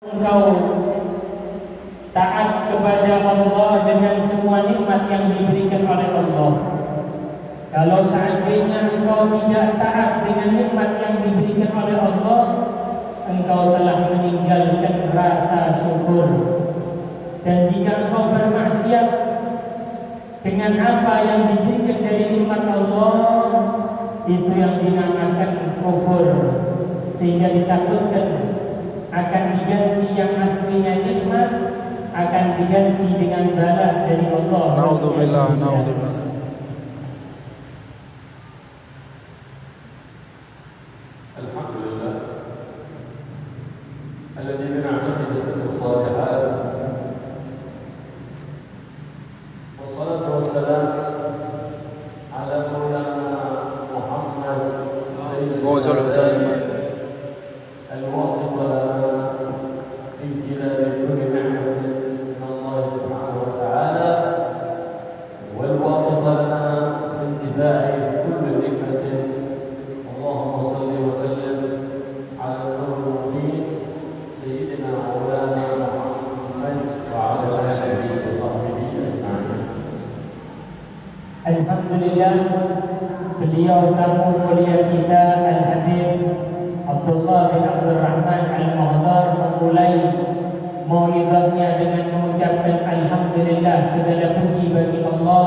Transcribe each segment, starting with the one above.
engkau taat kepada Allah dengan semua nikmat yang diberikan oleh Allah. Kalau seandainya engkau tidak taat dengan nikmat yang diberikan oleh Allah, engkau telah meninggalkan rasa syukur. Dan jika engkau bermaksiat dengan apa yang diberikan dari nikmat Allah, itu yang dinamakan kufur, sehingga ditakutkan akan diganti yang aslinya nikmat, akan diganti dengan bala dari Allah. Naudzubillah, naudzubillah. Alhamdulillah alladzi bi ni'matihi tatimmu shalihat. Wassalatu wassalam ala maulana Muhammad sallallahu alaihi wasallam. الواصف لنا في امتثال كل نعمة من الله سبحانه وتعالى، والواصف لنا في انتفاع كل نعمة. اللهم صل وسلم على النور المبين سيدنا مولانا محمد وعلى آله وصحبه أجمعين. Alhamdulillah, beliau tamu mulia kita Al-Habib Abdullah bin Abdul Rahman Al-Mahdar memulai mau'izahnya dengan mengucapkan Alhamdulillah, segala puji bagi Allah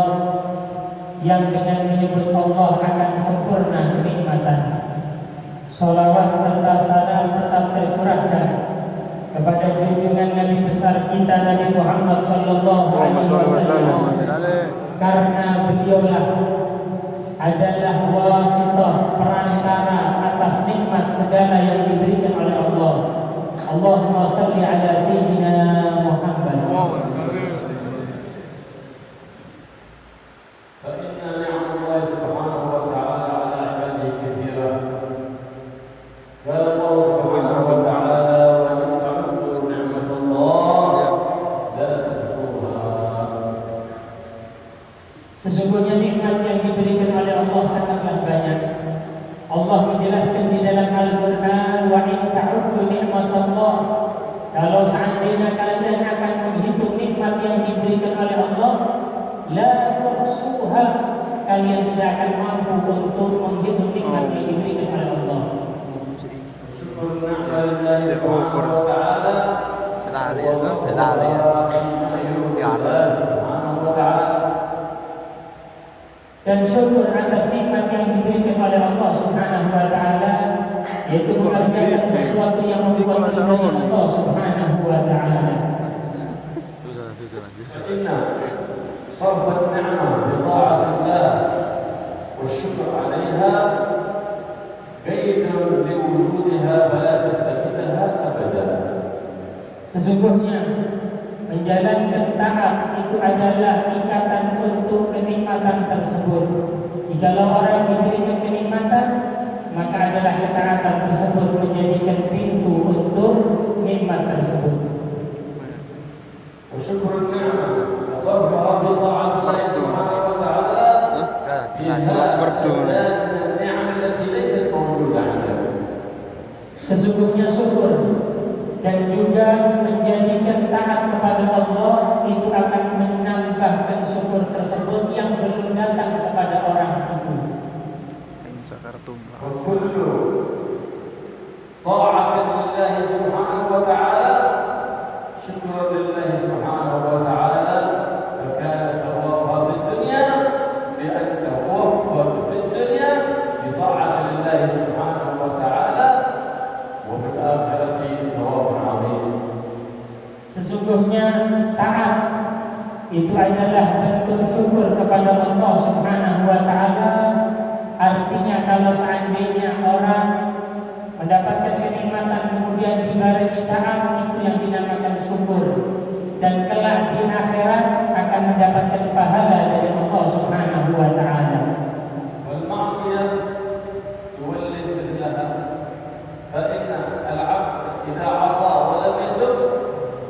yang dengan menyebut Allah akan sempurna kenikmatan. Salawat serta salam tetap tercurahkan kepada junjungan Nabi besar kita Nabi Muhammad sallallahu alaihi wasallam, karena beliaulah adalah wasithah, perantara atas nikmat segala yang diberikan oleh Allah. Allahumma salli ala sayyidina Muhammad. فإن نعم الله سبحانه وتعالى على عباده كثيرة. قال الله سبحانه وتعالى: وإن تعدوا نعمة الله لا تحصوها. Sesungguhnya nikmat yang diberikan oleh Allah sangatlah banyak. Allah menjelaskan di dalam Al-Quran, wa in ta'uddu ni'matallah, kalau seandainya kalian akan menghitung nikmat yang diberikan oleh Allah, la tuhsuha, kalian tidak akan mampu untuk menghitung nikmat yang diberikan oleh Allah. شكر النعمة لله سبحانه وتعالى سبحانه وتعالى. Dan syukur atas nikmat yang diberikan oleh Allah Subhanahu wa taala, yaitu mengerjakan sesuatu yang membuat ridha Allah Subhanahu wa taala. فإن صرف النعمة بطاعة الله والشكر عليها قيد لوجودها فلا تفتقدها أبدا. Sesungguhnya menjalankan taat itu adalah ikatan untuk kenikmatan tersebut. Jikalau orang diberikan kenikmatan, maka adalah ketaatan tersebut menjadikan pintu untuk nikmat tersebut. وشكر النعمة صرفها بطاعة الله سبحانه وتعالى في النعم التي ليست موجودة عندك. Sesungguhnya syukur dan juga menjadikan taat kepada Allah itu akan menambahkan syukur tersebut yang belum datang kepada orang itu. وكل طاعة لله سبحانه وتعالى شكرا لله سبحانه وتعالى، فكان ثوابها في الدنيا بأن توفر في الدنيا بطاعة لله سبحانه وتعالى، وفي الآخرة ثواب عظيم. Sesungguhnya taat itu adalah bentuk syukur kepada Allah Subhanahu wa taala. Artinya kalau seandainya orang mendapatkan kenikmatan kemudian dibarengi taat, itu yang dinamakan syukur, dan kelak di akhirat akan mendapatkan pahala dari Allah Subhanahu wa taala. والمعصية تولد مثلها، فإن العبد إذا عصى ولم يتب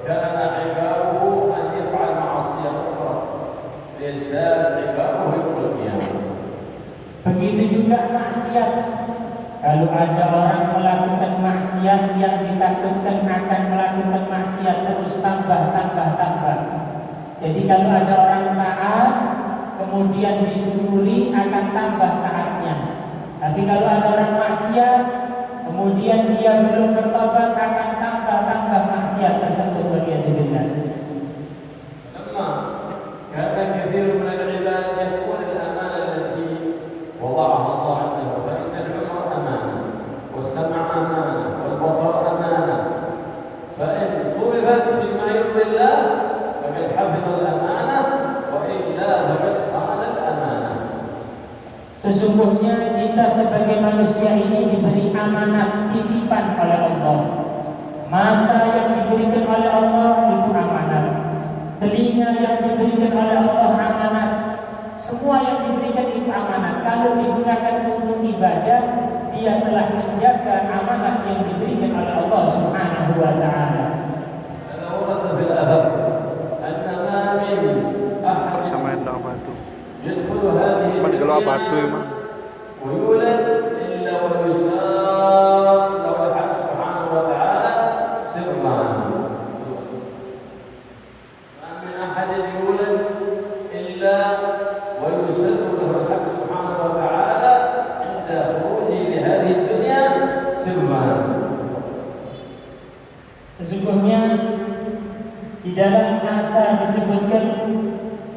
كان عقابه أن يفعل معصية أخرى ليزداد عقابه يوم القيامة. Begitu juga maksiat. Kalau ada orang melakukan maksiat yang ditakutkan akan melakukan maksiat terus tambah. Jadi kalau ada orang taat kemudian disyukuri akan tambah taatnya. Tapi kalau ada orang maksiat kemudian dia belum bertobat akan tambah maksiat tersebut. Waliyadzubillah. كان كثير من العباد يكون الأمانة التي وضعها الله عنده، فإن العمر أمانة والسمع أمانة والبصر أمانة، فإن صرفت فيما يرضي الله فقد حفظ الأمانة وإلا فقد خان الأمانة. Sesungguhnya kita sebagai manusia ini diberi amanat titipan oleh Allah. Mata yang diberikan oleh Allah itu amanat. Telinga yang diberikan oleh Allah amanat. Semua yang diberikan itu amanat. Kalau digunakan untuk ibadah, dia telah menjaga amanat yang diberikan oleh Allah Subhanahu wa taala. Sama yang tak batu. يدخل هذه Kalau batu الدنيا emang. ويولد إلا ويسار له الحق سبحانه وتعالى سرا. ما من أحد يولد إلا ويسر له الحق سبحانه وتعالى عند خروجه لهذه الدنيا سرا. Sesungguhnya di dalam ayat disebutkan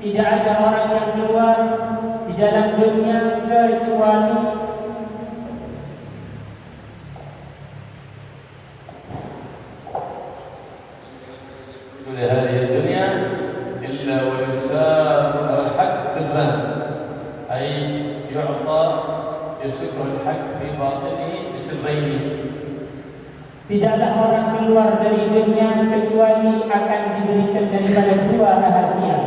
tidak ada orang yang keluar di dalam dunia kecuali لهذه الدنيا إلا ويسار له الحق سرا، أي يعطى يسره الحق في باطنه بسرين. Tidaklah orang keluar dari dunia kecuali akan diberikan daripada dua rahasia.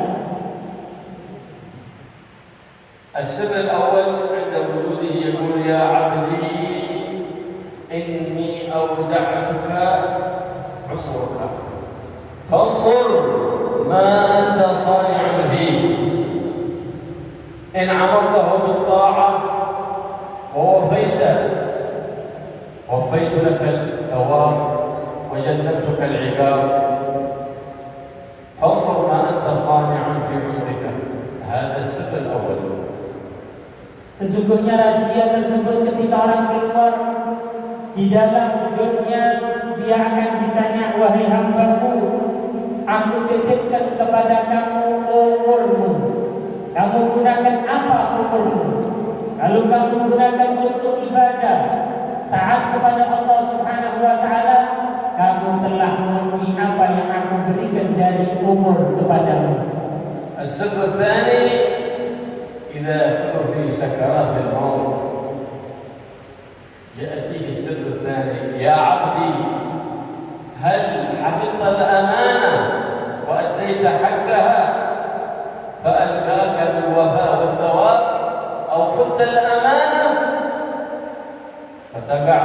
السر الأول عند وجوده يقول يا عبدي إني أودعتك عمرك فانظر ما أنت صانع فيه، إن عمرته بالطاعة ووفيت لك الثواب وجنبتك العقاب، فانظر ما أنت صانع في عمرك. هذا السر الأول. Sesungguhnya rahasia tersebut ketika orang keluar di dalam dunia, dia akan ditanya, wahai hambaku, aku titipkan kepada kamu umurmu. Kamu gunakan apa umurmu? Kalau kamu gunakan untuk ibadah, taat kepada Allah Subhanahu wa taala, kamu telah memenuhi apa yang aku berikan dari umur kepadamu. السر الثاني إذا كنت في سكرات الموت يأتيه السر الثاني يا عبدي هل حفظت الأمانة وأديت حقها فألقاك بالوفاء والثواب أو خذت الأمانة فتقع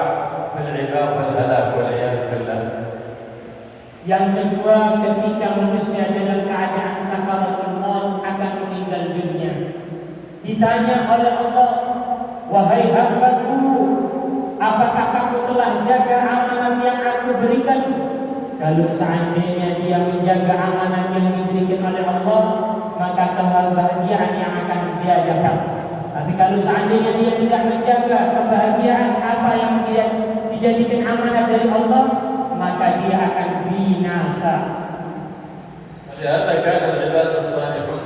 في العقاب والهلاك والعياذ بالله. Yang kedua, ketika manusia dalam keadaan sakaratul maut akan meninggal dunia, ditanya oleh Allah, wahai hambaku, apakah kamu telah jaga amanat yang aku berikan? Kalau seandainya dia menjaga amanat yang diberikan oleh Allah, maka kebahagiaan yang akan dia jaga. Tapi kalau seandainya dia tidak menjaga kebahagiaan apa yang dia dijadikan amanat dari Allah, maka dia akan binasa. ولهذا كان العباد الصالحون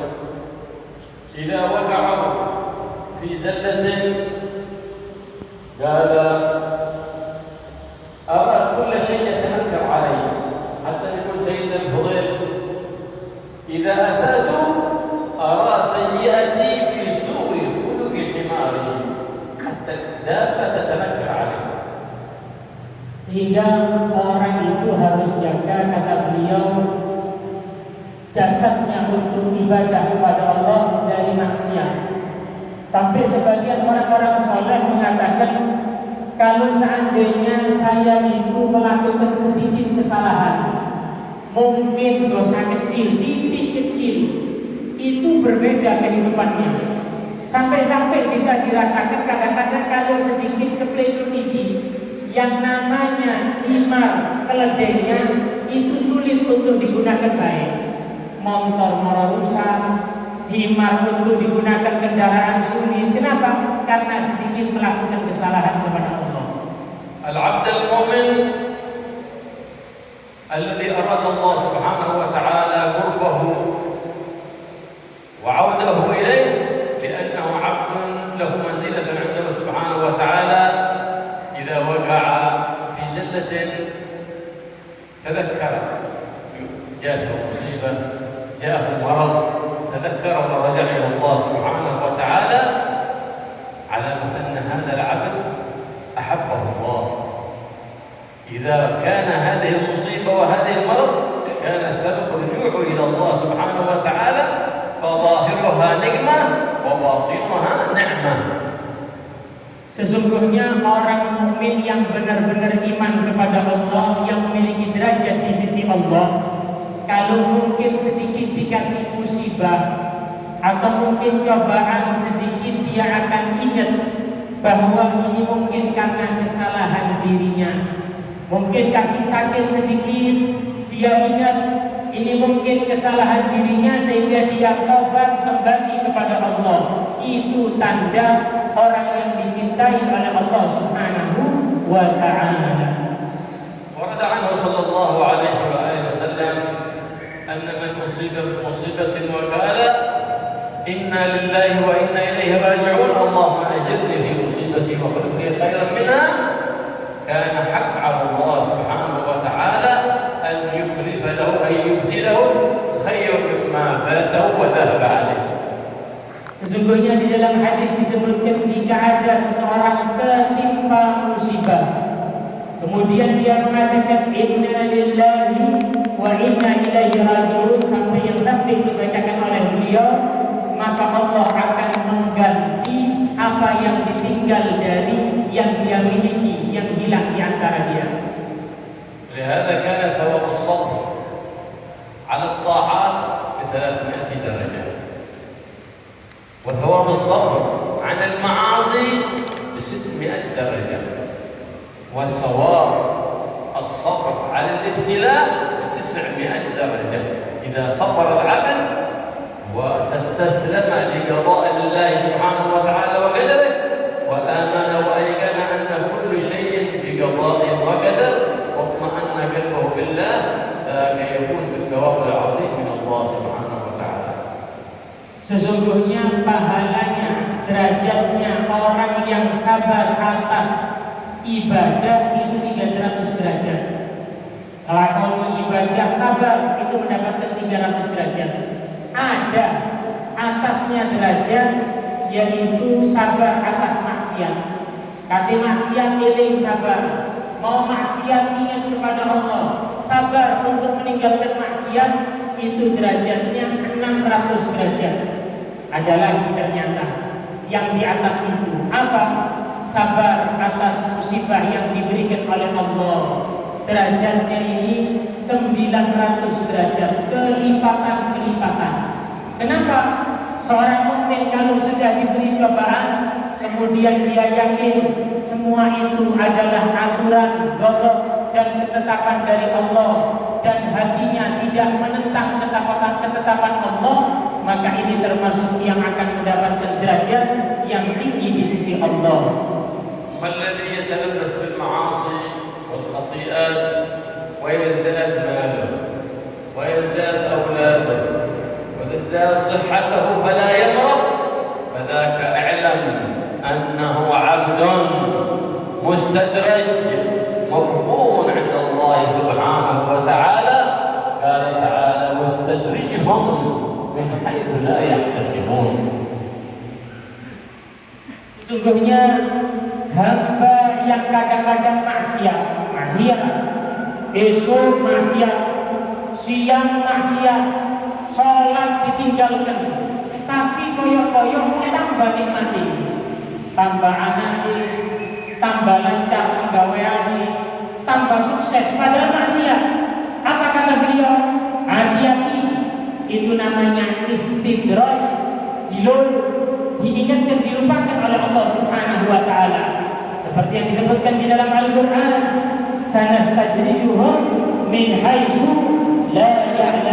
إذا وقعوا في زلة قال أرى كل شيء يتنكر علي، حتى يقول سيدنا الفضيل إذا أسأت أرى سيئتي في سوء خلق حماري، حتى الدابة تتنكر علي. Sehingga orang itu harus jaga, kata beliau, jasadnya untuk ibadah kepada Allah dari maksiat. Sampai sebagian orang-orang soleh mengatakan, kalau seandainya saya itu melakukan sedikit kesalahan, mungkin dosa kecil, titik kecil, itu berbeda kehidupannya. Sampai-sampai bisa dirasakan kadang-kadang kalau sedikit sepelecut gigi, yang namanya himar keledainya itu sulit digunakan baik, motor malah rusak, himar untuk digunakan kendaraan sulit. Kenapa? Karena sedikit melakukan kesalahan kepada Allah. العبد المؤمن الذي أراد الله سبحانه وتعالى قربه وعوده إليه لأنه عبد له منزلة عنده سبحانه وتعالى إذا وقع في زلة تذكر جاءته مصيبة جاءه مرض تذكر ورجع إلى الله سبحانه وتعالى علامة أن هذا العبد أحبه الله. إذا كان هذه المصيبة وهذه المرض كان سبب رجوعه إلى الله سبحانه وتعالى فظاهرها نعمة وباطنها نعمة. Sesungguhnya orang mukmin yang benar-benar iman kepada Allah, yang memiliki derajat di sisi Allah, kalau mungkin sedikit dikasih musibah atau mungkin cobaan sedikit, dia akan ingat bahwa ini mungkin karena kesalahan dirinya. Mungkin kasih sakit sedikit, dia ingat ini mungkin kesalahan dirinya sehingga dia taubat kembali kepada Allah. Itu tanda orang yang dicintai oleh Allah Subhanahu wa ta'ala. ورد عنه صلى الله عليه وآله وسلم أن من أصيب بمصيبة وقال إنا لله وإنا إليه راجعون اللهم أجرني في مصيبتي واخلف لي خيرا منها كان حق على الله سبحانه وتعالى أن يخلف له أن يبدله خير مما فاته وذهب عليه. Sesungguhnya di dalam hadis disebutkan jika ada seseorang tertimpa musibah, kemudian dia mengatakan inna lillahi wa inna ilaihi raji'un sampai dibacakan oleh beliau, maka Allah akan mengganti apa yang ditinggal dari yang dia miliki, yang hilang di antara dia. لهذا كان ثواب الصبر على الطاعات ب300 درجة وثواب الصبر عن المعاصي ب600 درجة وثواب الصبر على الابتلاء ب900 درجة إذا صبر العبد وتستسلم لقضاء الله سبحانه وتعالى وقدره وآمن وأيقن أن كل شيء بقضاء وقدر واطمأن قلبه بالله ذاك يكون بالثواب العظيم من الله سبحانه وتعالى. Sesungguhnya pahalanya, derajatnya orang yang sabar atas ibadah itu 300 derajat. Kalau ibadah sabar itu mendapatkan 300 derajat. Ada atasnya derajat yaitu sabar atas maksiat. Kata maksiat eling sabar, mau maksiat ingat kepada Allah, sabar untuk meninggalkan maksiat, itu derajatnya 600 derajat. Adalah ternyata yang di atas itu apa? Sabar atas musibah yang diberikan oleh Allah. Derajatnya ini 900 derajat, kelipatan-kelipatan. Kenapa? Seorang mukmin kalau sudah diberi cobaan, kemudian dia yakin semua itu adalah aturan, golok dan ketetapan dari Allah, dan hatinya tidak menentang ketetapan Allah, maka ini termasuk yang akan mendapatkan derajat yang tinggi di sisi Allah. والذي يتلبس بالمعاصي والخطيئات ويزداد ماله ويزداد أولاده وتزداد صحته فلا يمرض فذاك اعلم أنه عبد مستدرج مقبول عند الله سبحانه وتعالى. قال تعالى واستدرجهم من حيث لا يحتسبون. Sesungguhnya hamba yang kadang-kadang maksiat, besok maksiat, siang maksiat, sholat ditinggalkan, tapi koyok-koyok mau tambah nikmati, tambah anak, tambah lancar pegawai, tambah sukses, padahal maksiat. Apa kata beliau? Hati-hati, itu namanya istidraj, diingatkan, dilupakan oleh Allah Subhanahu wa ta'ala. Seperti yang disebutkan di dalam Al-Quran, sanastadrijuhum min haitsu la ya'lamun.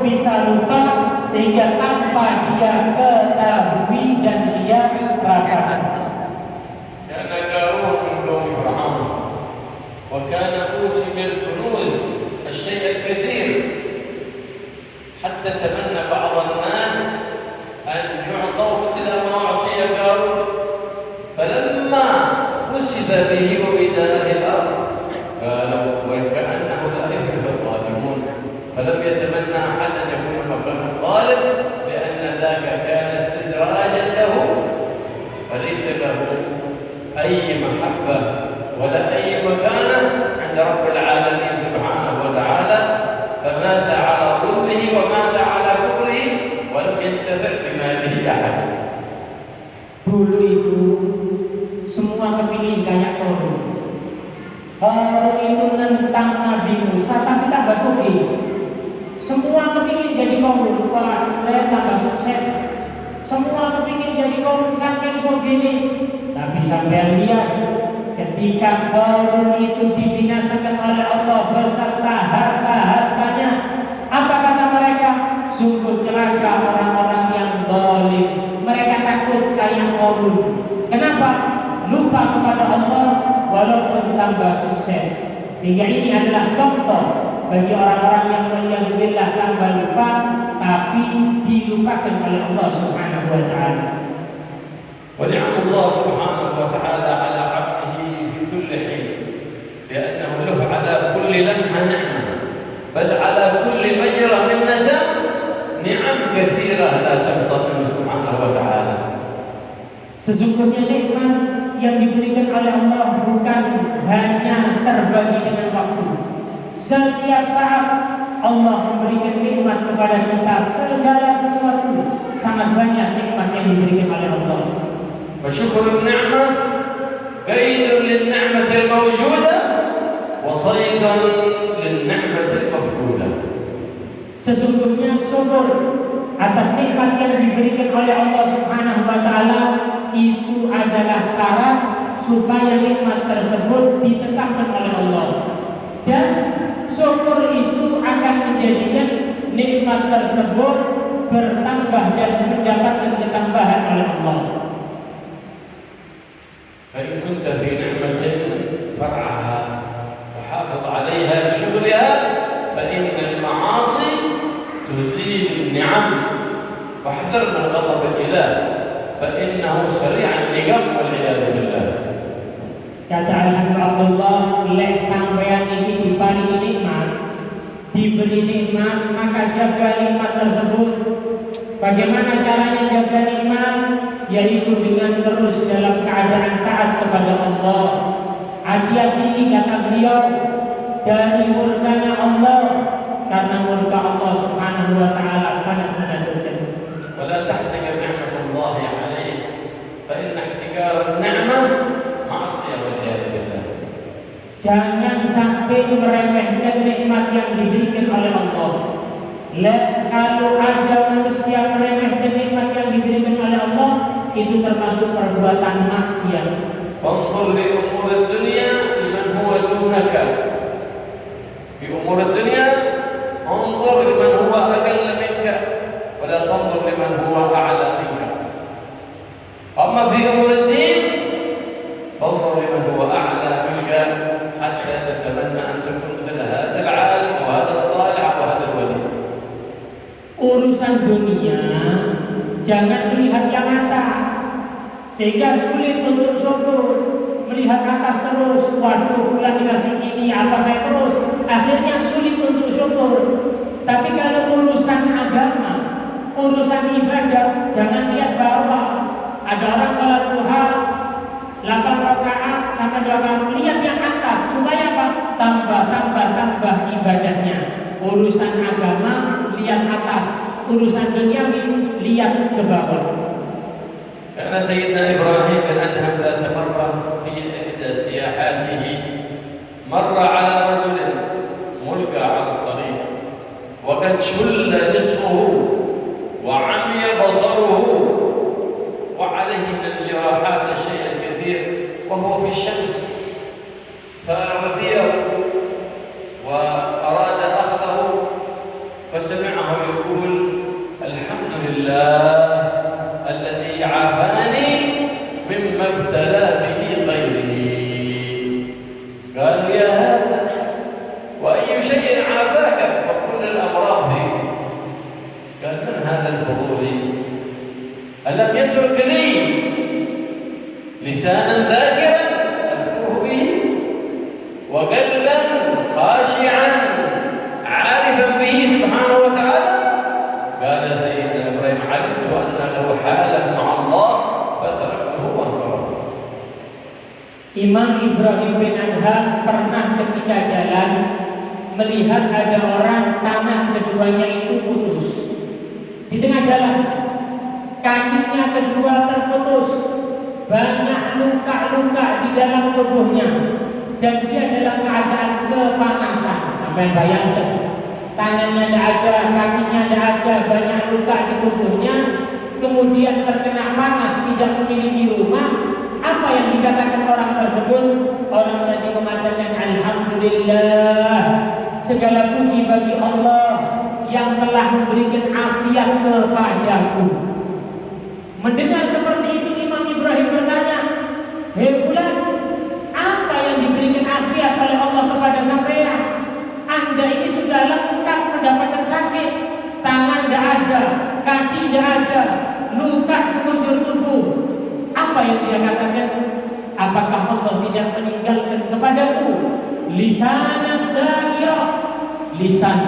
bisa lupa sehingga tanpa dia ketahui dan dia rasakan. كان قارون من قوم فرعون وكان أوتي من الكنوز الشيء الكثير حتى تمنى بعض الناس أن يعطوا مثل ما أعطي قارون فلما خسف به وبداره الأرض قالوا وكأنه لا يفلح الظالمون فلم يتمنى أحد أن يكون مكان الظالم لأن ذاك كان استدراجا له فليس له أي محبة ولا أي مكانة عند رب العالمين سبحانه وتعالى فمات على ظلمه ومات على كفره ولم ينتفع بماله أحد. Dulu itu semua kepingin kayak Korun. Korun itu nentang Nabi Musa tapi tambah sugih. Semua kepingin jadi Korun, wah saya tambah sukses. Semua kepingin jadi Korun saking sugih ini. Tapi sampai lihat ketika Korun itu dibinasakan oleh Allah beserta harta-hartanya, apa kata mereka? Sungguh celaka orang-orang yang zalim. Mereka takut kayak Korun. Kenapa? Lupa kepada Allah walaupun tambah sukses. Sehingga ini adalah contoh bagi orang-orang yang waliyadzubillah tambah lupa tapi dilupakan oleh Allah Subhanahu wa taala. ونعم الله سبحانه وتعالى على عبده في كل حين لأنه له على كل لمحة نعمة بل على كل مجرى من نسم نعم كثيرة لا تحصى منه سبحانه وتعالى. Sesungguhnya nikmat yang diberikan oleh Allah bukan hanya terbagi dengan waktu. Setiap saat Allah memberikan nikmat kepada kita, segala sesuatu sangat banyak nikmat yang diberikan oleh Allah. فشكر النعمة كيد للنعمة الموجودة وصيد للنعمة المفقودة. Sesungguhnya syukur atas nikmat yang diberikan oleh Allah Subhanahu wa taala itu adalah syarat supaya nikmat tersebut ditetapkan oleh Allah. Dan syukur itu akan menjadikan nikmat tersebut bertambah dan mendapatkan ketambahan oleh Allah. فإن كنت في نعمة فرعها وحافظ عليها بشكرها فإن المعاصي تزيل النعم واحذر من غضب الإله فإنه سريع النقم والعياذ بالله. Kata Al-Habib Abdullah, lek sampeyan ini diparingi nikmat, diberi nikmat, maka jaga nikmat tersebut. Bagaimana caranya jaga nikmat? Yaitu dengan terus dalam keadaan taat kepada Allah. Hati-hati kata beliau dari murkanya Allah, karena murka Allah Subhanahu wa taala sangat menakutkan. ولا تحتقر نعمة الله عليك فإن احتكار النعمة معصية والعياذ بالله. Jangan sampai meremehkan nikmat yang diberikan oleh Allah. Kalau ada manusia meremehkan nikmat yang diberikan oleh Allah, itu termasuk perbuatan maksiat. فانظر لأمور الدنيا لمن هو دونك. في أمور الدنيا انظر لمن هو أقل منك ولا تنظر لمن هو أعلى منك. أما في أمور الدين فانظر لمن هو أعلى منك حتى تتمنى أن تكون مثل هذا العالم وهذا الصالح وهذا الولي. Urusan dunia jangan melihat yang atas sehingga sulit untuk syukur. Melihat atas terus, waduh fulan dikasih ini, apa saya terus, akhirnya sulit untuk syukur. Tapi kalau urusan agama, urusan ibadah, jangan lihat bawah. Ada orang sholat duha 8 rakaat sampai 2 lihat yang atas supaya apa? Tambah ibadahnya. Urusan agama lihat atas, urusan duniawi lihat ke bawah. كان سيدنا إبراهيم بن أدهم ذات مرة في إحدى سياحاته مر على رجل ملقى على الطريق وقد شل نصفه وعمي بصره وعليه من الجراحات الشيء الكثير وهو في الشمس فوثيه وأراد أخذه فسمعه يقول الحمد لله الذي عافاني مما ابتلى به غيري. قالوا يا هذا وأي شيء عافاك؟ فكل الأمراض فيك. قال من هذا الفضولي؟ ألم يترك لي لسانا ذاكرا أذكره به وقلبا خاشعا عارفا به سبحانه وتعالى؟ قال سيدنا إبراهيم علمت أن له حالا مع الله فتركته وانصرف. Imam Ibrahim bin Adham pernah ketika jalan melihat ada orang tangan keduanya itu putus di tengah jalan, kakinya kedua terputus, banyak luka-luka di dalam tubuhnya, dan dia dalam keadaan kepanasan. Sampai bayangkan, tangannya tidak ada, kakinya tidak ada, banyak luka di tubuhnya, kemudian terkena panas, tidak memiliki rumah. Apa yang dikatakan orang tersebut? Orang tadi mengatakan alhamdulillah, segala puji bagi Allah yang telah memberikan afiat kepadaku. Mendengar seperti itu, Imam Ibrahim bertanya, "Hei fulan, apa yang diberikan afiat oleh Allah kepada sampean? Anda ini sudah lengkap mendapatkan sakit, tangan tidak ada, kaki tidak ada, luka sekujur tubuh. Apa yang dia katakan? Apakah Allah tidak meninggalkan kepadaku lisanan dzakirah, lisan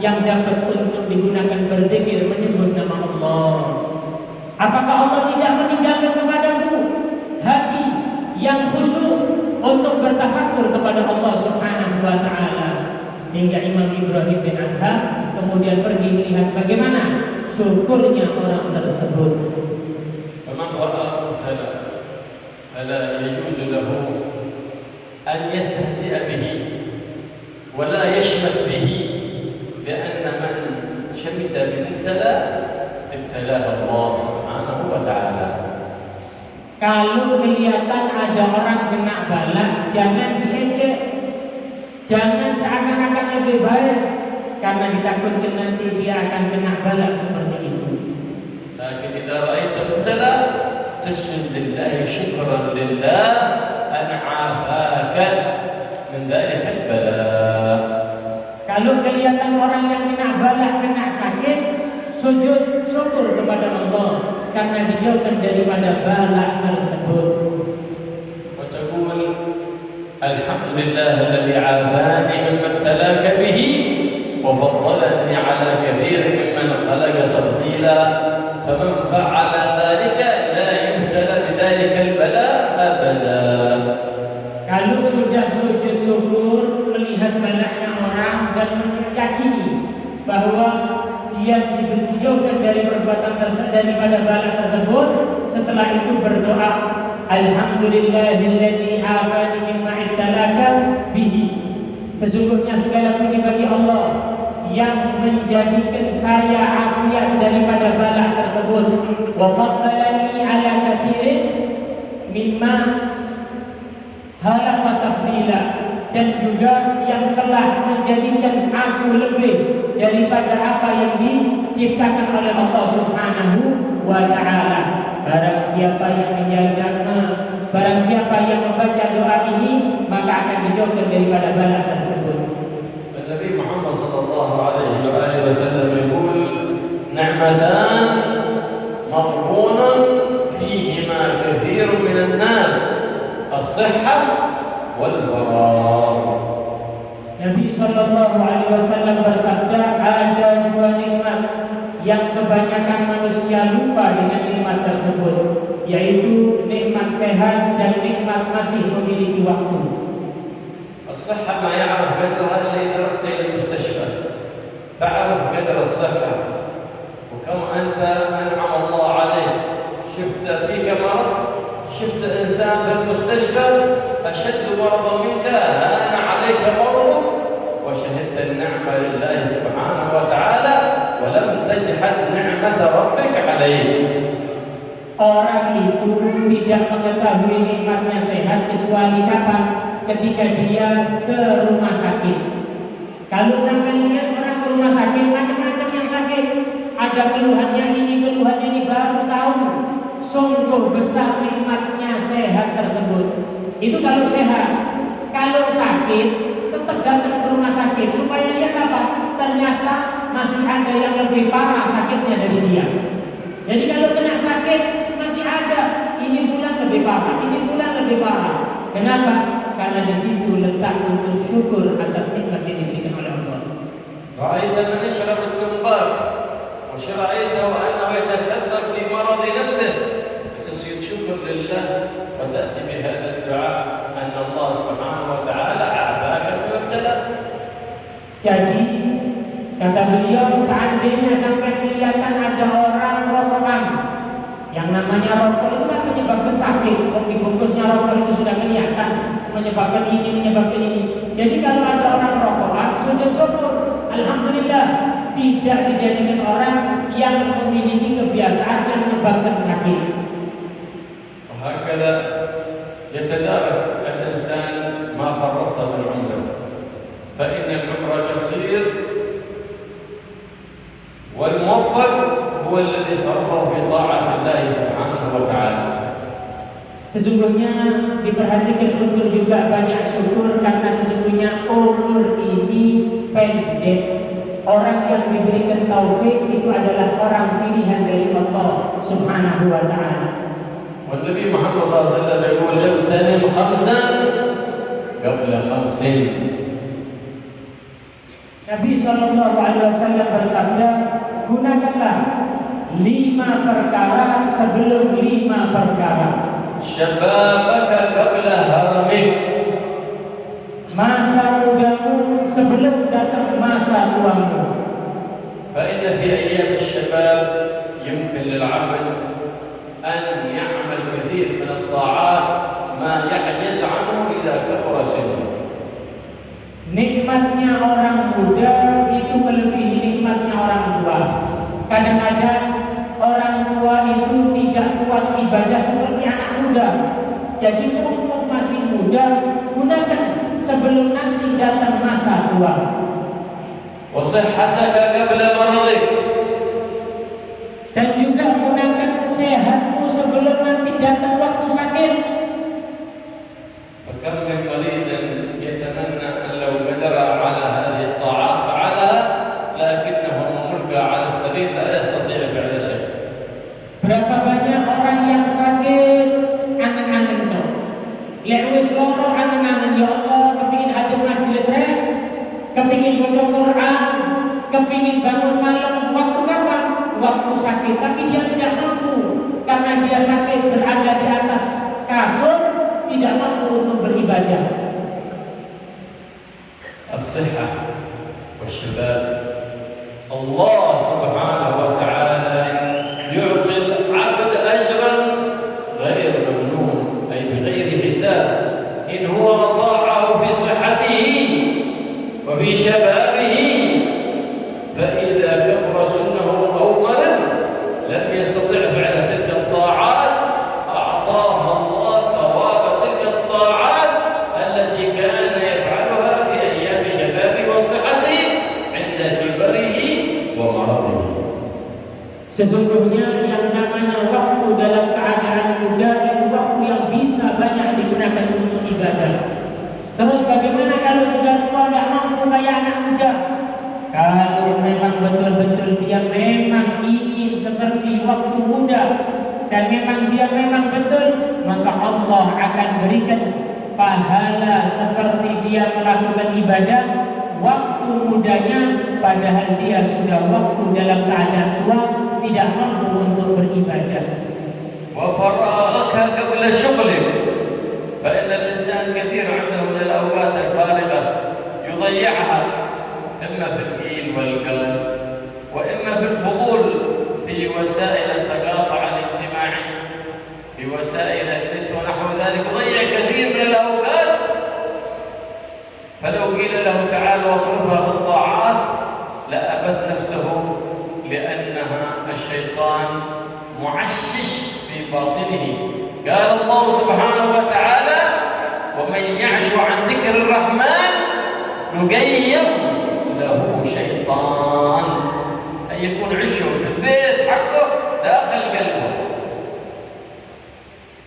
yang dapat untuk digunakan berzikir menyebut nama Allah? Apakah Allah tidak meninggalkan kepadaku hati yang khusyuk untuk bertafakur kepada Allah Subhanahu wa taala?" Sehingga Imam Ibrahim bin Adham kemudian pergi melihat bagaimana syukurnya orang tersebut. فمن رأى مبتلى فلا يجوز له أن يستهزئ به ولا يشمت به، لأن من شمت بمبتلى ابتلاه الله سبحانه وتعالى. Kalau kelihatan ada orang kena bala, jangan diejek, jangan seakan-akan lebih baik, karena ditakutkan nanti dia akan kena bala seperti itu. لكن إذا رأيت مبتلى تسجد لله شكرا لله أن عافاك من ذلك البلاء. Kalau kelihatan orang yang kena bala, kena sakit, sujud syukur kepada Allah karena dijauhkan daripada bala tersebut. وتقول الحمد لله الذي عافاني مما ابتلاك به وفضلني على كثير ممن خلق تفضيلا، فمن فعل ذلك لا يبتلى بذلك البلاء أبدا. Kalau sudah sujud syukur melihat balanya orang dan meyakini bahwa dia dijauhkan dari perbuatan tersebut, daripada bala tersebut, setelah itu berdoa, alhamdulillahilladzi afani mimma ibtalaka bihi. Sesungguhnya segala puji bagi Allah yang menjadikan saya afiat daripada bala tersebut, wa faddalani ala katsirin mimma halaka tafdila, dan juga yang telah menjadikan aku lebih daripada apa yang diciptakan oleh Allah Subhanahu wa taala. Barang siapa yang menjaganya, barang siapa yang membaca doa ini, maka akan dijauhkan daripada bala tersebut. النبي محمد صلى الله عليه وآله وسلم يقول نعمتان مغبون فيهما كثير من الناس الصحة والفراغ. Nabi Shallallahu Alaihi Wasallam bersabda, ada dua nikmat yang kebanyakan manusia lupa dengan nikmat tersebut, yaitu nikmat sehat dan nikmat masih memiliki waktu. الصحة ما يعرف قدرها إلا إذا رحت إلى المستشفى تعرف قدر الصحة وكم أنت أنعم الله عليك. شفت فيك مرض، شفت إنسان في المستشفى أشد مرضا منك، هان عليك مرضه وشهدت النعمة لله سبحانه وتعالى ولم تجحد نعمة ربك عليه. Orang itu tidak mengetahui nikmatnya sehat kecuali kapan? Ketika dia ke rumah sakit. Kalau sampai lihat orang ke rumah sakit, macam-macam yang sakit, ada keluhannya ini baru tahu sungguh besar nikmatnya sehat tersebut. Itu kalau sehat. Kalau sakit tetap datang ke rumah sakit supaya lihat apa? Ternyata masih ada yang lebih parah sakitnya dari dia. Jadi kalau kena sakit masih ada, ini bulan lebih parah, ini bulan lebih parah. Kenapa? Karena di situ letak untuk syukur atas nikmat yang diberikan oleh Allah. رأيت من يشرب التنباك وشرأيته أنه يتسبب في مرض نفسه فتسجد شكر لله وتأتي بهذا الدعاء أن الله سبحانه وتعالى عافاك من ابتلاء. Jadi kata beliau, seandainya sampai kelihatan ada orang rokokan, yang namanya rokok itu kan menyebabkan sakit. Dibungkusnya rokok itu sudah kelihatan menyebabkan ini. Jadi kalau ada orang rokokan, sujud syukur, alhamdulillah tidak dijadikan orang yang memiliki kebiasaan yang menyebabkan sakit. وهكذا يتدارك الإنسان ما فرط بالعمر فإن العمر قصير والموفق هو الذي صرفه في طاعة الله سبحانه وتعالى. Sesungguhnya diperhatikan betul juga banyak syukur karena sesungguhnya umur ini pendek. Orang yang diberikan taufik itu adalah orang pilihan dari Allah Subhanahu wa taala. والنبي محمد صلى الله عليه وسلم يقول اغتنم خمسا قبل خمس. Nabi Shallallahu Alaihi Wasallam bersabda, gunakanlah 5 perkara sebelum 5 perkara. شبابك قبل هرمك. Masa mudamu sebelum datang masa tuamu. فإن في أيام الشباب يمكن للعبد أن يعمل كثير من الطاعات ما يعجز عنه إذا كبر سنه. Nikmatnya orang muda itu melebihi nikmatnya orang tua. Kadang-kadang orang tua itu tidak kuat ibadah seperti anak muda. Jadi mumpung masih muda, gunakan sebelum nanti datang masa tua. وصحتك قبل مرضك. Dan juga gunakan sehatmu sebelum nanti datang waktu sakit. فكم من مريض يتمنى أن لو قدر على هذه الطاعات فعلها لكنه ملقى على السرير لا يستطيع فعل شيء. Berapa banyak orang yang sakit, angen-angen tuh. Lek wis loro angen-angen, ya Allah, kepingin hadir majelis kepingin baca Quran, kepingin bangun malam. Waktu kapan? Waktu sakit. Tapi dia tidak mampu karena dia sakit berada di atas kasur, tidak mampu untuk beribadah. الصحة والشباب الله سبحانه وتعالى يعطي العبد أجرا غير ممنون أي بغير حساب إن هو أطاعه في صحته وفي شبابه فإذا كبر سنه أو مرض لم يستطع فعل تلك الطاعات أعطاه الله ثواب تلك الطاعات التي كان يفعلها في أيام شبابه وصحته عند كبره ومرضه. Sesungguhnya yang namanya waktu dalam keadaan muda itu waktu yang bisa banyak digunakan untuk ibadah. Terus bagaimana kalau sudah tua tidak mampu kayak anak muda? Kalau memang betul-betul dia memang ingin seperti waktu muda dan memang dia memang betul, maka Allah akan berikan pahala seperti dia melakukan ibadah waktu mudanya, padahal dia sudah waktu dalam keadaan tua tidak mampu untuk beribadah. وفراغك قبل شغلك فإن الإنسان كثير عنده من الأوقات الفارغة يضيعها إما في القيل والقال وإما في الفضول في وسائل التقاطع الاجتماعي في وسائل النت ونحو ذلك يضيع كثير من الأوقات. فلو قيل له تعال واصرفها في الطاعات لأبت نفسه لأنها الشيطان معشش في باطنه. قال الله سبحانه وتعالى ومن يعش عن ذكر الرحمن نقيض له شيطان أن يكون عشه في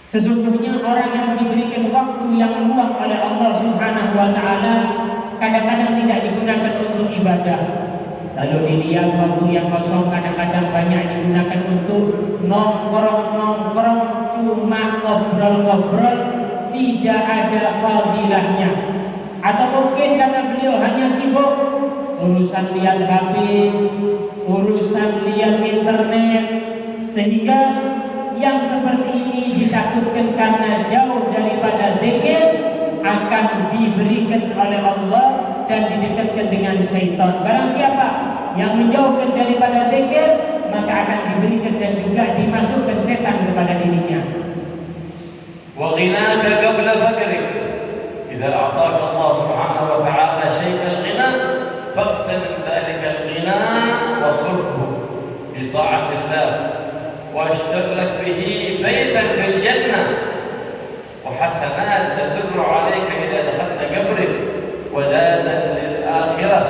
Sesungguhnya orang yang diberikan waktu yang luang oleh Allah Subhanahu wa taala kadang-kadang tidak digunakan untuk ibadah. Lalu dilihat waktu yang kosong kadang-kadang banyak digunakan untuk nongkrong-nongkrong, cuma ngobrol-ngobrol, tidak ada fadilahnya. Atau mungkin kata beliau hanya sibuk urusan lihat HP, urusan lihat internet, sehingga yang seperti ini ditakutkan karena jauh daripada zikir akan diberikan oleh Allah dan didekatkan dengan syaitan. Barang siapa yang menjauhkan daripada zikir, maka akan diberikan dan juga dimasukkan setan kepada dirinya. Wa ghinaka qabla faqrik. Idza a'taka Allah Subhanahu wa ta'ala syai'al ghina, faqtanim dhalika al-ghina wa surfhu bi ta'ati Allah. واشتر لك به بيتا في الجنة وحسنات تدل عليك إذا دخلت قبرك وزادا للآخرة.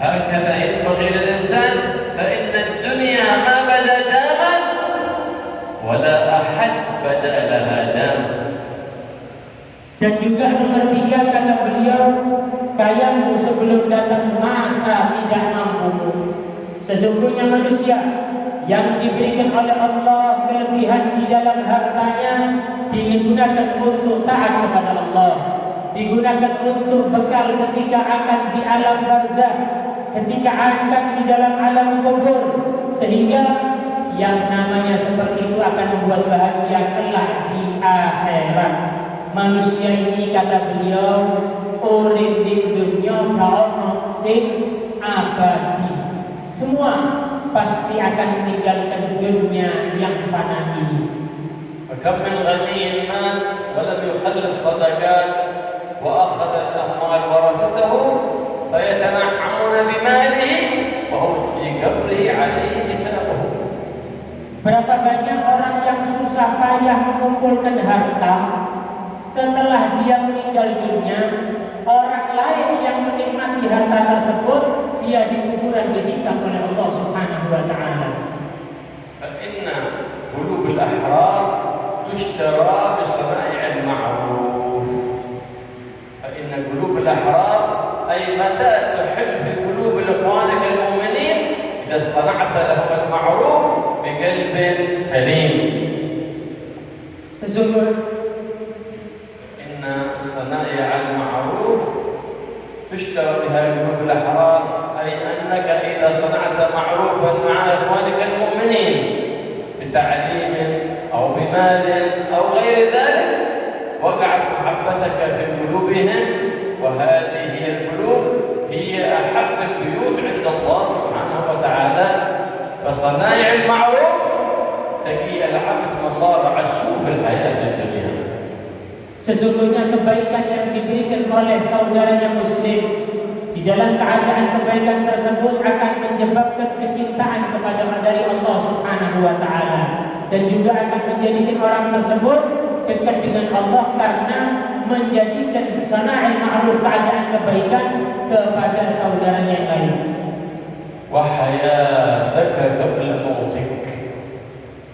هكذا ينبغي للإنسان، فإن الدنيا ما بدا داما ولا أحد بدا لها دام. Dan juga nomor 3 kata beliau, kayamu sebelum datang masa tidak mampu. Sesungguhnya manusia yang diberikan oleh Allah kelebihan di dalam hartanya digunakan untuk taat kepada Allah, digunakan untuk bekal ketika akan di alam barzakh, ketika akan di dalam alam kubur, sehingga yang namanya seperti itu akan membuat bahagia kelak di akhirat. Manusia ini kata beliau urip di dunia kaono sing abadi, semua pasti akan meninggalkan dunia yang fana ini. فكم من غني مات ولم يخلف صدقات وأخذ الأموال ورثته فيتنعمون بماله وهو في قبره عليه حسابه. Berapa banyak orang yang susah payah mengumpulkan harta, setelah dia meninggal dunia, orang lain yang menikmati harta tersebut dia di kuburan dihisab oleh Allah Subhanahu wa taala. فإن قلوب الأحرار تشترى بصنائع المعروف. فإن قلوب الأحرار أي متى تحل في قلوب إخوانك المؤمنين إذا اصطنعت لهم المعروف بقلب سليم. Sesungguhnya إن صنائع المعروف تشترى بها قلوب الأحرار، أي أنك إذا صنعت معروفا مع إخوانك المؤمنين بتعليم أو بمال أو غير ذلك وقعت محبتك في قلوبهم، وهذه هي القلوب هي أحب البيوت عند الله سبحانه وتعالى. فصنائع المعروف تقي العبد مصارع السوء في الحياة الدنيا. Sesungguhnya kebaikan yang diberikan oleh saudaranya muslim di dalam keadaan kebaikan tersebut akan menyebabkan kecintaan kepada dari Allah Subhanahu wa taala, dan juga akan menjadikan orang tersebut dekat dengan Allah karena menjadikan sana'il ma'ruf, keadaan kebaikan kepada saudaranya yang lain. Wa hayataka qabla mautik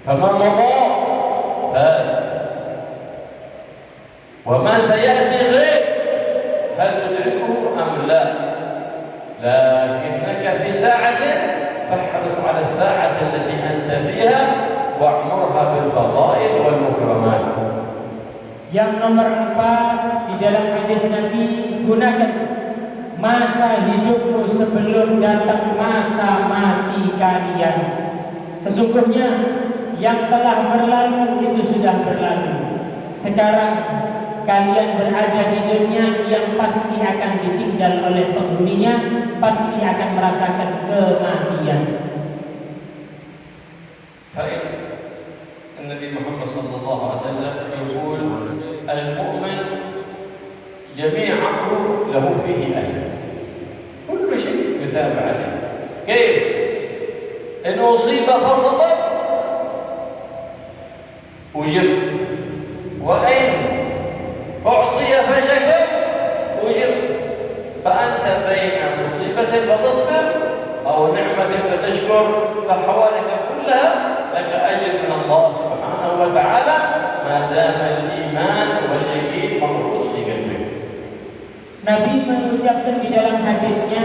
fama madha fat wa ma sayati ghaib hal tudrikuhu am la lakinnaka fi sa'atin fahris 'ala as-sa'ati allati anta fiha wa'murha bil fadail wal mukramat. Yang nomor 4 di dalam hadis Nabi, gunakan masa hidupmu sebelum datang masa mati kalian. Sesungguhnya yang telah berlalu itu sudah berlalu. Sekarang kalian berada di dunia yang pasti akan ditinggal oleh penghuninya, pasti akan merasakan kematian. Baik. Nabi Muhammad sallallahu alaihi wasallam يقول المؤمن جميع عمره له فيه أجر كل شيء يثاب عليه. كيف؟ إن أصيب فصبر أجر، وإن أعطي فشكر أجر. فأنت بين مصيبة فتصبر أو نعمة فتشكر، فحوالك كلها لك أجر من الله سبحانه وتعالى ما ما دام الإيمان واليقين مرغوص في قلبك. Nabi mengucapkan di dalam hadisnya,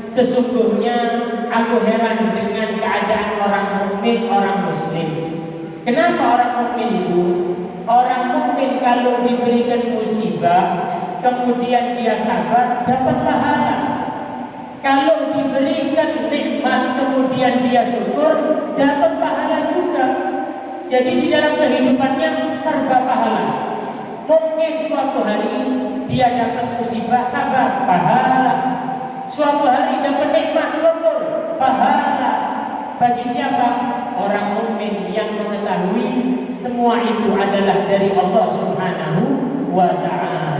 sesungguhnya aku heran dengan keadaan orang mukmin, orang muslim. Kenapa orang mukmin itu? Orang mukmin kalau diberikan musibah, kemudian dia sabar, dapat pahala. Kalau diberikan nikmat, kemudian dia syukur, dapat pahala juga. Jadi di dalam kehidupannya serba pahala. Mungkin suatu hari dia dapat musibah, sabar, pahala. Suatu hari dapat nikmat, syukur, pahala. Bagi siapa? Orang mukmin yang mengetahui semua itu adalah dari Allah Subhanahu wa ta'ala.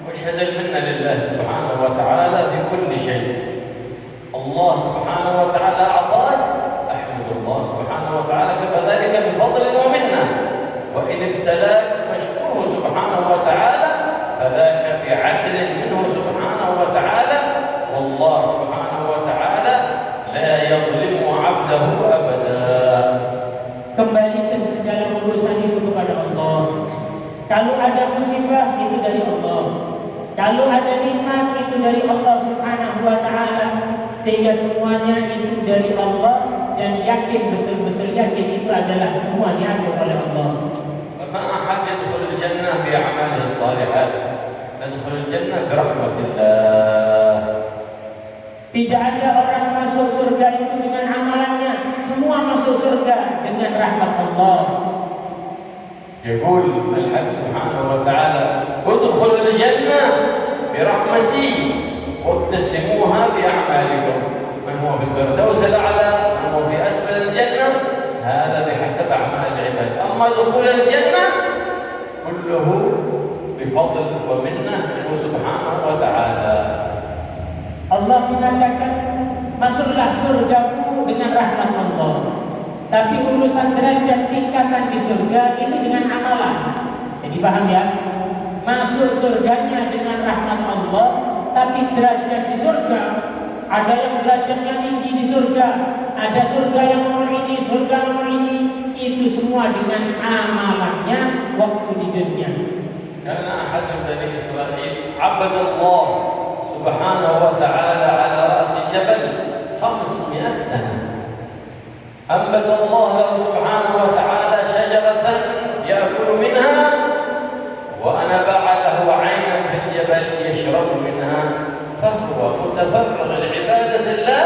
واشهد المنة لله سبحانه وتعالى في كل شيء. الله سبحانه وتعالى أعطاك، أحمد الله سبحانه وتعالى كذلك بفضل ومنة. وإن ابتلاك فاشكره سبحانه وتعالى، فذاك بعدل منه سبحانه وتعالى. والله سبحانه وتعالى لا يظلم عبده أبدا. Kembalikan segala urusan itu kepada Allah. Kalau ada musibah itu dari Allah. Kalau ada nikmat itu dari Allah Subhanahu wa ta'ala. Sehingga semuanya itu dari Allah, dan yakin, betul-betul yakin itu adalah semua diatur oleh Allah. فما أحد يدخل الجنة بأعماله الصالحات، يدخل الجنة برحمة الله. Tidak ada orang masuk surga itu dengan amalannya, semua masuk surga dengan rahmat Allah. يقول الحق سبحانه وتعالى ادخلوا الجنة برحمتي واقتسموها بأعمالكم. من هو في الفردوس الأعلى، من هو في أسفل الجنة، هذا بحسب أعمال العباد. أما دخول الجنة كله بفضل ومنة منه سبحانه وتعالى. Allah mengatakan, masuklah surgaku dengan rahmat Allah. Tapi urusan derajat tingkatan di surga itu dengan amalan. Jadi paham ya? Masuk surganya dengan rahmat Allah, tapi derajat di surga ada yang derajatnya tinggi di surga, ada surga yang nomor ini, surga nomor ini. Itu semua dengan amalannya waktu di dunia. كان أحد بني إسرائيل عبد الله سبحانه وتعالى على رأس جبل 500 سنة. أنبت الله له سبحانه وتعالى شجرة يأكل منها، وأنبع له عينا في الجبل يشرب منها، فهو متفرغ لعبادة الله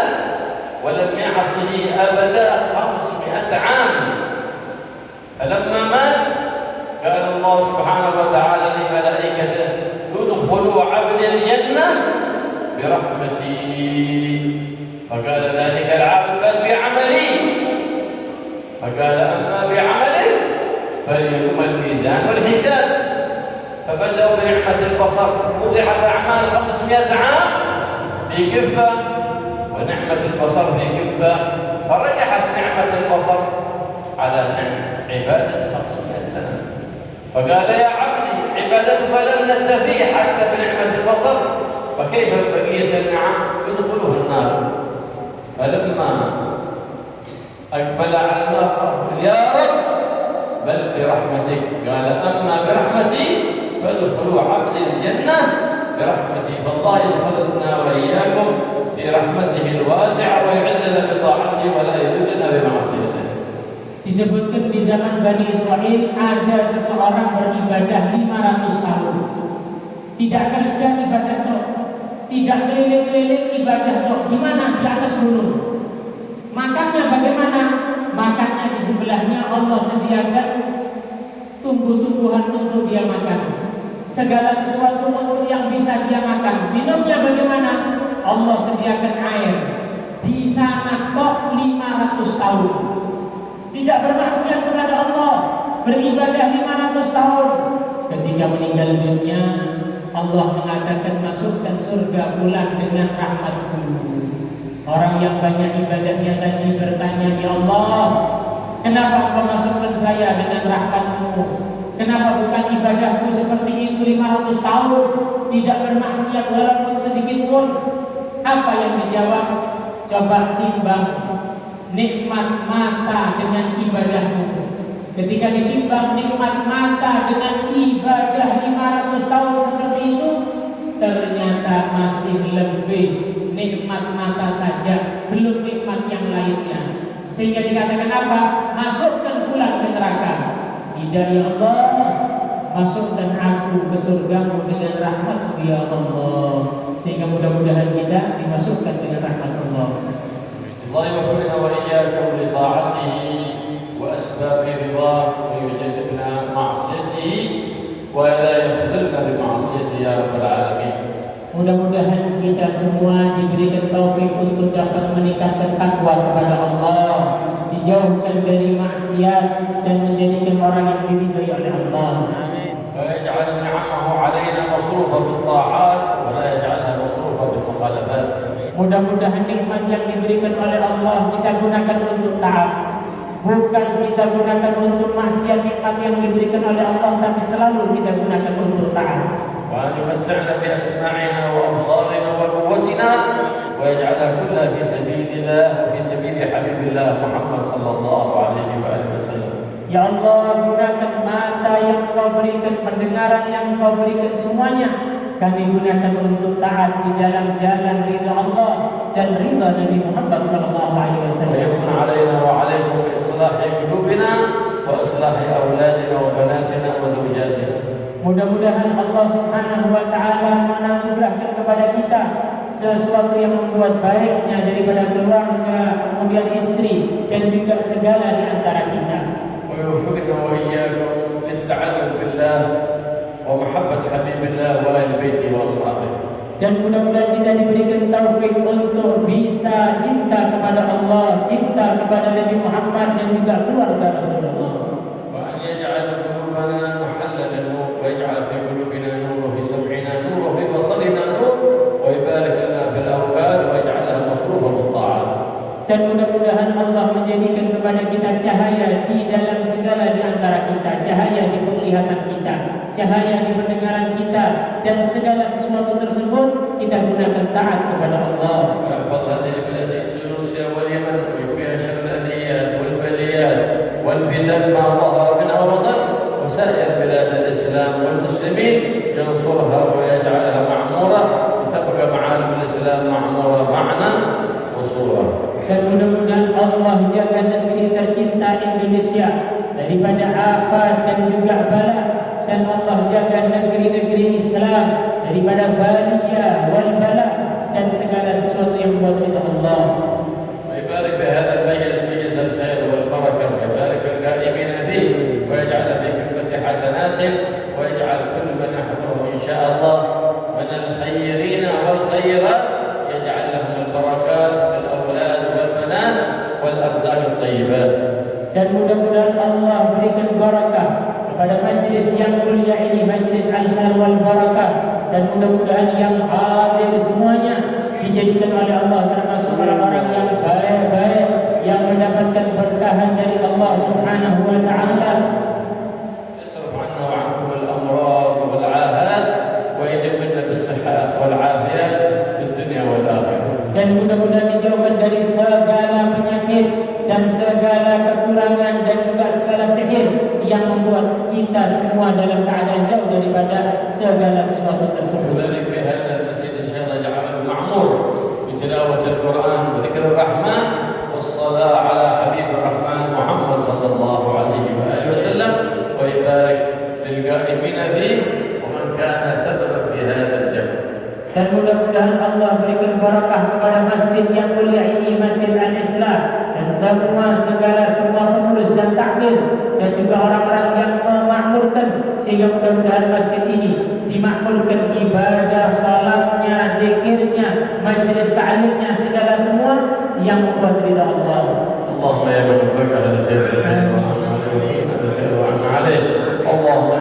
ولم يعصه أبدا 500 عام. فلما مات قال الله سبحانه وتعالى لملائكته ادخلوا عبد الجنة برحمتي. فقال ذلك العبد بل بعملي. فقال أما بعمله فليقوم الميزان والحساب. فبدأوا بنعمة البصر، وضعت أعمال 500 عام في كفة، ونعمة البصر في كفة، فرجحت نعمة البصر على عبادة 500 سنة. فقال يا عبدي عبادتك لم نكتفي حتى بنعمة البصر، فكيف بقية النعم؟ يدخله النار. فلما أقبل على النار قال يا رب بل برحمتك. قال أما برحمتي فادخلوا عبد الجنة برحمتي. فالله يدخلنا وإياكم في رحمته الواسعة ويعزنا بطاعته ولا يذلنا بمعصيته. Disebutkan di zaman Bani Israel ada seseorang beribadah 500 tahun. Tidak kerja ibadah toh, tidak keliling-keliling ibadah toh. Di mana? Di atas gunung. Makannya bagaimana? Makannya di sebelahnya Allah sediakan tumbuh-tumbuhan untuk dia makan. Segala sesuatu untuk yang bisa dia makan. Minumnya bagaimana? Allah sediakan air. Di sana kok 500 tahun. Tidak bermaksiat kepada Allah, beribadah 500 tahun. Ketika meninggal dunia, Allah mengatakan masukkan surga fulan dengan rahmatku. Orang yang banyak ibadahnya tadi bertanya, ya Allah, kenapa Engkau masukkan saya dengan rahmatmu? Kenapa bukan ibadahku seperti itu 500 tahun, tidak bermaksiat walaupun sedikit pun? Apa yang dijawab? Coba timbang nikmat mata dengan ibadahmu. Ketika ditimbang nikmat mata dengan ibadah 500 tahun seperti itu, ternyata masih lebih nikmat mata saja, belum nikmat yang lainnya. Sehingga dikatakan apa? Masukkan fulan ke neraka. Tidak, ya Allah, masukkan aku ke surgamu dengan rahmat ya Allah. Sehingga mudah-mudahan kita dimasukkan dengan rahmat Allah. الله يوفقنا وإياكم لطاعته وأسباب رضاه ويجنبنا معصيته ولا يخذلنا بمعصيته يا رب العالمين. Mudah-mudahan kita semua diberikan taufik untuk dapat meningkatkan takwa kepada Allah, dijauhkan dari maksiat dan menjadikan orang yang diridhai oleh Allah. Amin. ويجعل نعمه علينا مصروفة بالطاعات ولا يجعلها مصروفة بالمخالفات. Mudah-mudahan nikmat yang diberikan oleh Allah kita gunakan untuk taat, bukan kita gunakan untuk maksiat. Nikmat yang diberikan oleh Allah tapi selalu kita gunakan untuk taat. وأن يمتعنا بأسماعنا وأبصارنا وقوتنا ويجعلها كلها في سبيل الله وفي سبيل حبيب الله محمد صلى الله عليه وآله وسلم. Ya Allah, gunakan mata yang Kau berikan, pendengaran yang Kau berikan, semuanya kami gunakan untuk taat di dalam jalan ridha Allah dan ridha Nabi Muhammad sallallahu alaihi wasallam. ويمن علينا وعليكم بإصلاح قلوبنا وإصلاح أولادنا وبناتنا وزوجاتنا. Mudah-mudahan Allah Subhanahu wa taala menganugerahkan kepada kita sesuatu yang membuat baiknya daripada keluarga, kemudian istri dan juga segala di antara kita. ويوفقنا وإياكم للتعلق بالله ومحبة حبيب الله وآل بيته وأصحابه. Dan mudah-mudahan kita diberikan taufik untuk bisa cinta kepada Allah, cinta kepada Nabi Muhammad dan juga keluarga Rasulullah. وأن يجعل قلوبنا محلا للنور ويجعل في قلوبنا نور وفي سمعنا نور وفي بصرنا نور ويبارك لنا في الأوقات ويجعلها مصروفة بالطاعات. Dan mudah-mudahan Allah menjadikan kepada kita cahaya di dalam segala di antara kita, cahaya di penglihatan kita, cahaya di pendengaran kita, dan segala sesuatu tersebut kita gunakan taat kepada Allah. ويحفظ هذه البلاد اندونيسيا واليمن ويكفيها شر الأذيات والبليات والفتن ما ظهر منها وبطن وسائر بلاد الإسلام والمسلمين ينصرها ويجعلها معمورة وتبقى معالم الإسلام معمورة معنى وصورة. Dan mudah-mudahan Allah jaga negeri tercinta Indonesia daripada afat dan juga bala, dan Allah jaga negeri-negeri Islam daripada baliyah wal bala dan segala sesuatu yang membuat ridha Allah. ويبارك في هذا المجلس مجلس الخير والبركة ويبارك القائمين فيه ويجعل في كفة حسناتهم ويجعل كل من يحضره إن شاء الله من الخيرين والخيرات يجعل لهم البركات في الأولاد والبنات والأرزاق الطيبات. Dan mudah-mudahan Allah berikan barakah kepada majlis yang mulia ini, majlis al-khair wal barakah, dan mudah-mudahan yang hadir semuanya dijadikan oleh Allah termasuk orang-orang yang baik-baik yang mendapatkan berkahan dari Allah Subhanahu wa taala. يصرف عنا وعنكم الأمراض والعاهات ويجملنا بالصحات والعافيات في الدنيا والآخرة. Dan mudah-mudahan dijauhkan dari segala penyakit dan segala kekurangan dan juga segala sihir yang membuat kita semua dalam keadaan jauh daripada segala sesuatu tersebut. وذلك في هذا المسجد إن شاء الله جعله معمور بتلاوة القرآن وذكر الرحمن والصلاة على حبيب الرحمن محمد صلى الله عليه وآله وسلم ويبارك للقائمين فيه ومن كان سببا في هذا الجمع. Dan mudah-mudahan Allah berikan barakah kepada masjid yang mulia ini, Masjid Al-Islam, dan segala pengurus dan takmir dan juga orang-orang yang memakmurkan, sehingga mudah-mudahan masjid ini dimakmurkan ibadah, salatnya, zikirnya, majlis ta'limnya, segala semua yang membuat ridha Allah. اللهم يا من فقه الخير